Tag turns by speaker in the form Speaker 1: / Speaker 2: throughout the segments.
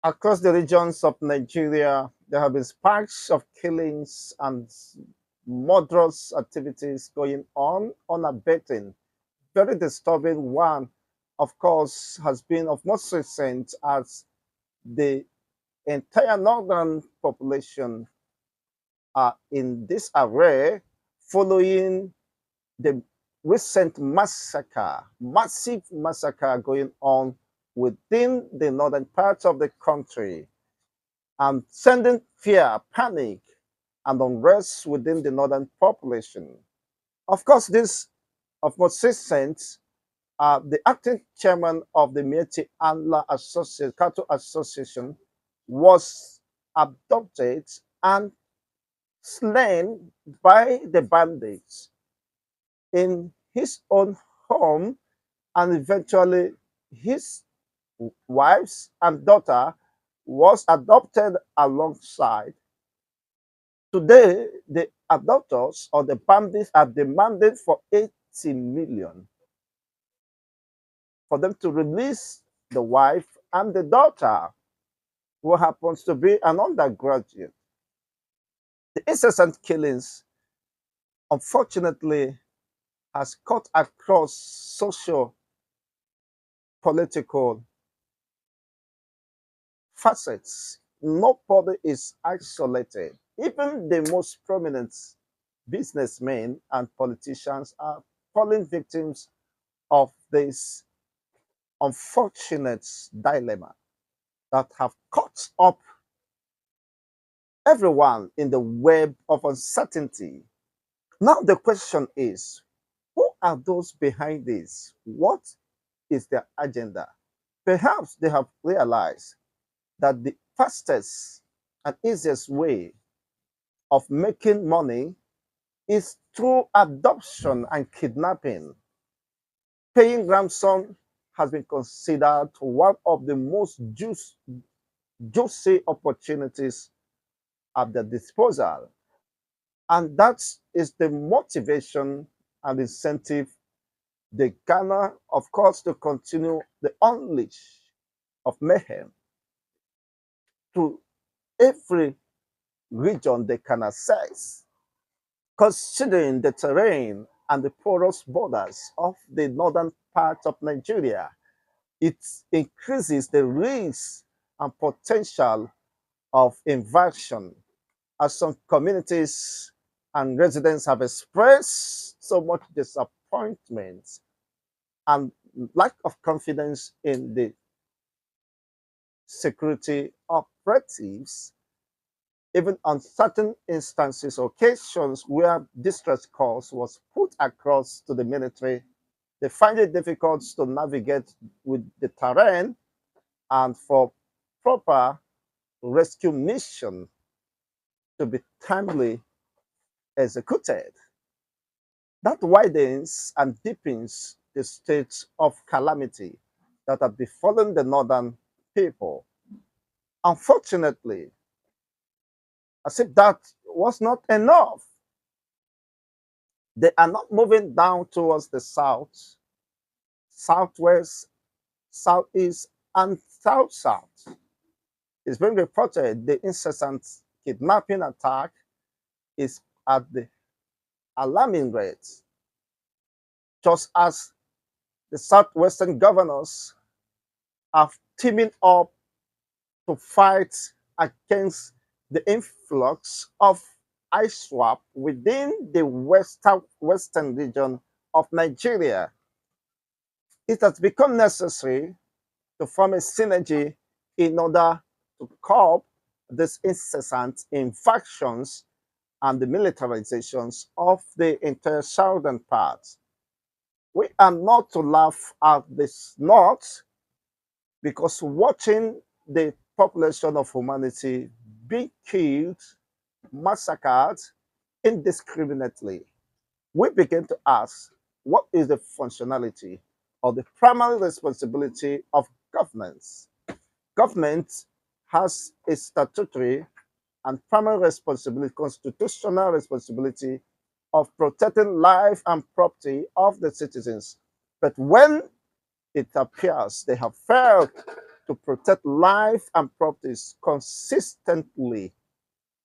Speaker 1: Across the regions of Nigeria, there have been spikes of killings and murderous activities going on unabated. Very disturbing one, of course, has been of most recent as the entire northern population are in disarray following the recent massacre, massive massacre going on within the northern parts of the country and sending fear, panic, and unrest within the northern population. Of course, this of most recent, the acting chairman of the Miyetti Cattle Association was abducted and slain by the bandits in his own home, and eventually his wives and daughter was adopted alongside. Today, the adopters or the bandits are demanding for 80 million for them to release the wife and the daughter, who happens to be an undergraduate. The incessant killings, unfortunately, has cut across social, political facets. Nobody is isolated. Even the most prominent businessmen and politicians are falling victims of this unfortunate dilemma that have caught up everyone in the web of uncertainty. Now the question is, who are those behind this? What is their agenda? Perhaps they have realized that the fastest and easiest way of making money is through adoption and kidnapping. Paying ransom has been considered one of the most juicy opportunities at their disposal. And that is the motivation and incentive they garner, of course, to continue the unleash of mayhem to every region they can access, considering the terrain and the porous borders of the northern part of Nigeria. It increases the risk and potential of invasion, as some communities and residents have expressed so much disappointment and lack of confidence in the security operatives, even on certain instances, occasions where distress calls was put across to the military. They find it difficult to navigate with the terrain and for proper rescue mission to be timely executed. That widens and deepens the state of calamity that have befallen the northern people. Unfortunately, as if that was not enough, they are not moving down towards the south, southwest, southeast, and south-south. It's been reported the incessant kidnapping attack is at the alarming rate, just as the southwestern governors are teaming up to fight against the influx of ISWAP within the western region of Nigeria. It has become necessary to form a synergy in order to curb these incessant infections and the militarizations of the entire southern part. We are not to laugh at this not, because watching the population of humanity be killed, massacred indiscriminately, we begin to ask, what is the functionality or the primary responsibility of governments? Government has a statutory and primary responsibility, constitutional responsibility of protecting life and property of the citizens. But when it appears they have failed to protect life and properties consistently,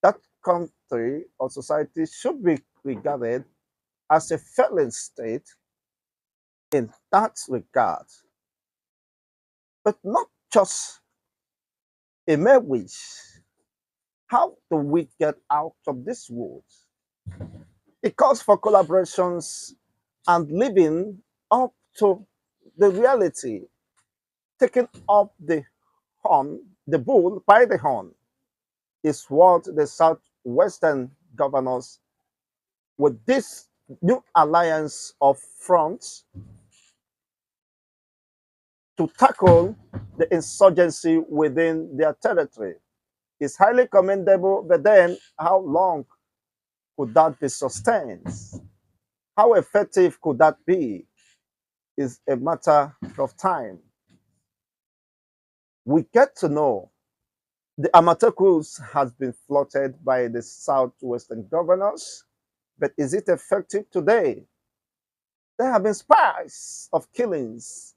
Speaker 1: that country or society should be regarded as a failing state in that regard, but not just a mere wish. How do we get out of this world? It calls for collaborations and living up to the reality, taking up the horn, the bull by the horn, is what the Southwestern governors, with this new alliance of fronts to tackle the insurgency within their territory, is highly commendable. But then, how long could that be sustained? How effective could that be? Is a matter of time. We get to know the Amatekus has been floated by the Southwestern governors, but is it effective today? There have been spies of killings,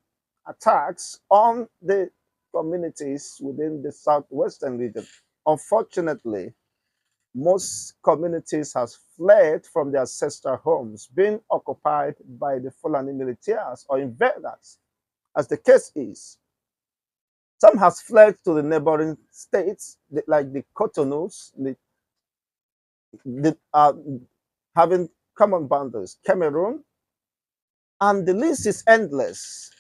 Speaker 1: attacks on the communities within the Southwestern region. Unfortunately, most communities have fled from their ancestral homes, being occupied by the Fulani militias or invaders, as the case is. Some has fled to the neighboring states, like the Cotonous, the having common boundaries, Cameroon, and the list is endless.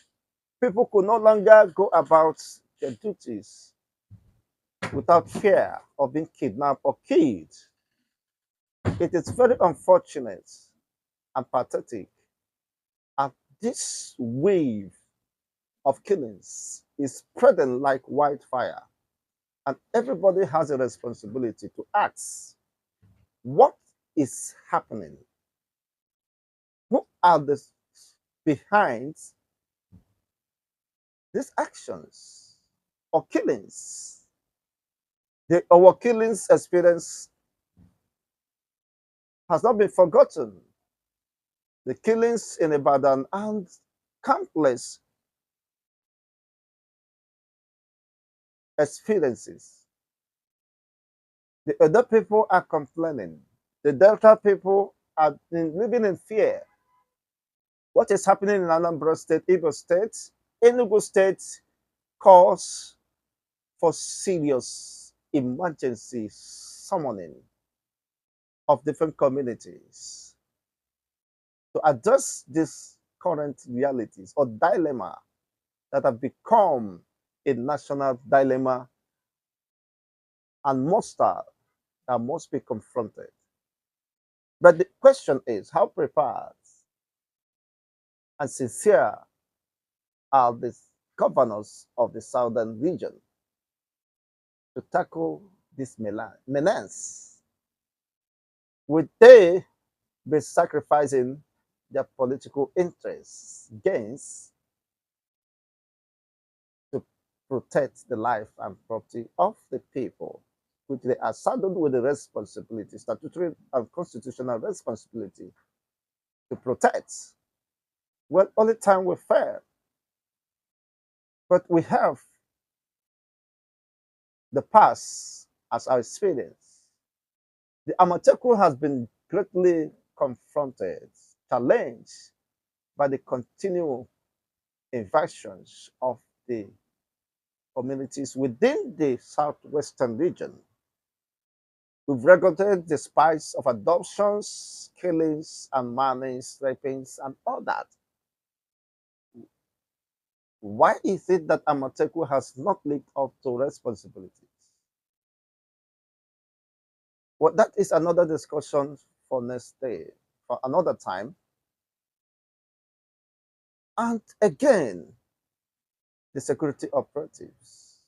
Speaker 1: People could no longer go about their duties without fear of being kidnapped or killed. It is very unfortunate and pathetic. And this wave of killings is spreading like wildfire. And everybody has a responsibility to ask, what is happening? Who are the behind these actions or killings? Our killings experience has not been forgotten. The killings in Ibadan and countless experiences. The other people are complaining. The Delta people are living in fear. What is happening in Anambra State, Igbo State, Enugu State calls for serious emergency summoning of different communities to address these current realities or dilemma that have become a national dilemma and monster that must be confronted. But the question is, how prepared and sincere are the governors of the southern region to tackle this menace? Would they be sacrificing their political interests, gains, to protect the life and property of the people, which they are saddled with the responsibility, statutory and constitutional responsibility to protect? Well, only time will fail. But we have the past as our experience. The Amateku has been greatly confronted, challenged by the continual invasions of the communities within the southwestern region. We've recorded the spikes of adoptions, killings, and mannings, rapings, and all that. Why is it that Amateku has not lived up to responsibilities? Well, that is another discussion for next day, for another time. And again, the security operatives.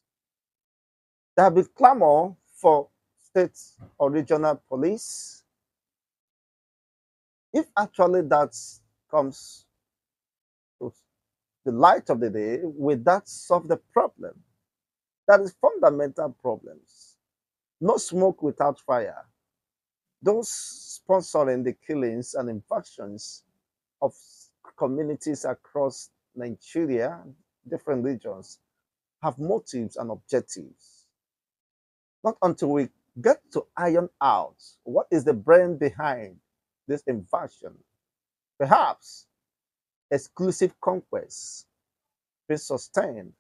Speaker 1: There have been clamor for state or regional police. If actually that comes to the light of the day, will that solve the problem? That is fundamental problems. No smoke without fire. Those sponsoring the killings and infections of communities across Nigeria, different regions, have motives and objectives. Not until we get to iron out what is the brain behind this invasion. Perhaps exclusive conquests being sustained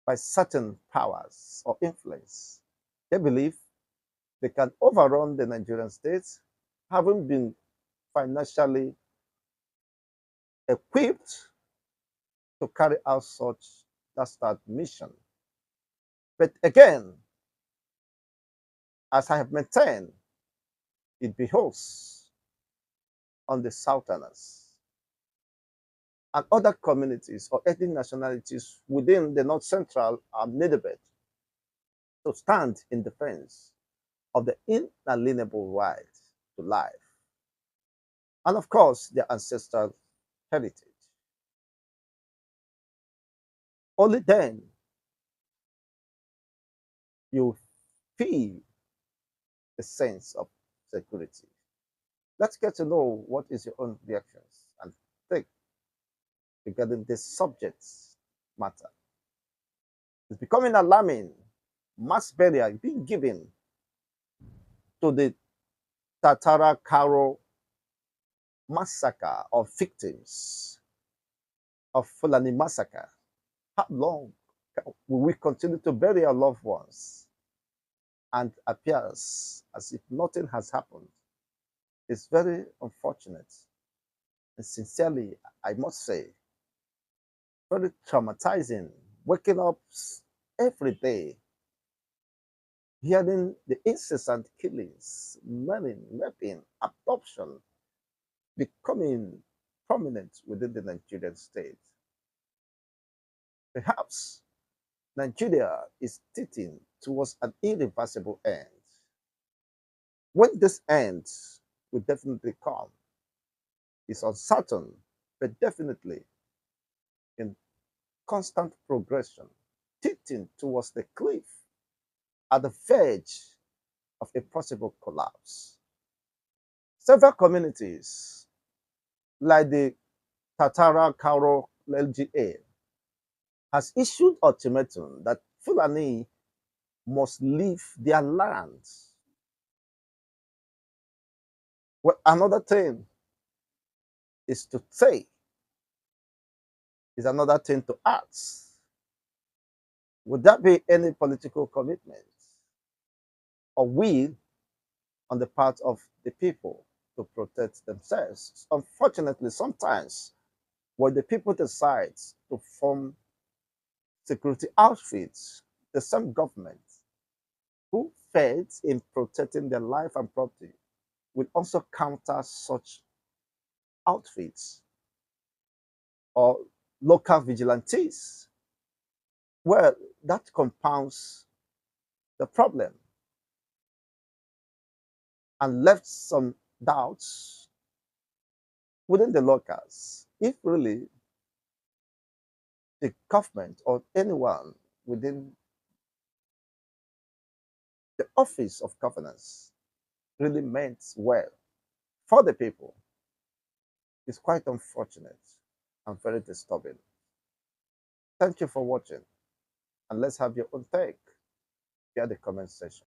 Speaker 1: by certain powers or influence. They believe they can overrun the Nigerian state, having been financially equipped to carry out such dastard mission. But again, as I have maintained, it behoves on the Southerners and other communities or ethnic nationalities within the North Central and Middlebelt to stand in defense of the inalienable right to life and, of course, their ancestral heritage. Only then you feel a sense of security. Let's get to know what is your own reactions and take regarding this subject matter. It's becoming alarming. Mass burial being given to the Tatara Karo massacre of victims of Fulani massacre. How long will we continue to bury our loved ones and appears as if nothing has happened? It's very unfortunate. And sincerely, I must say, very traumatizing. Waking up every day, hearing the incessant killings, murder, raping, abduction becoming prominent within the Nigerian state. Perhaps Nigeria is tilting towards an irreversible end. When this end will definitely come is uncertain, but definitely in constant progression, tilting towards the cliff at the verge of a possible collapse. Several communities, like the Tatara Karo LGA, has issued ultimatum that Fulani must leave their lands. Well, another thing is to say, is another thing to ask. Would that be any political commitment or will on the part of the people to protect themselves? Unfortunately, sometimes when the people decide to form security outfits, the same government who failed in protecting their life and property will also counter such outfits or local vigilantes. Well, that compounds the problem and left some doubts within the locals if really the government or anyone within the office of governance really meant well for the people. It's quite unfortunate and very disturbing. Thank you for watching, and let's have your own take via the comment section.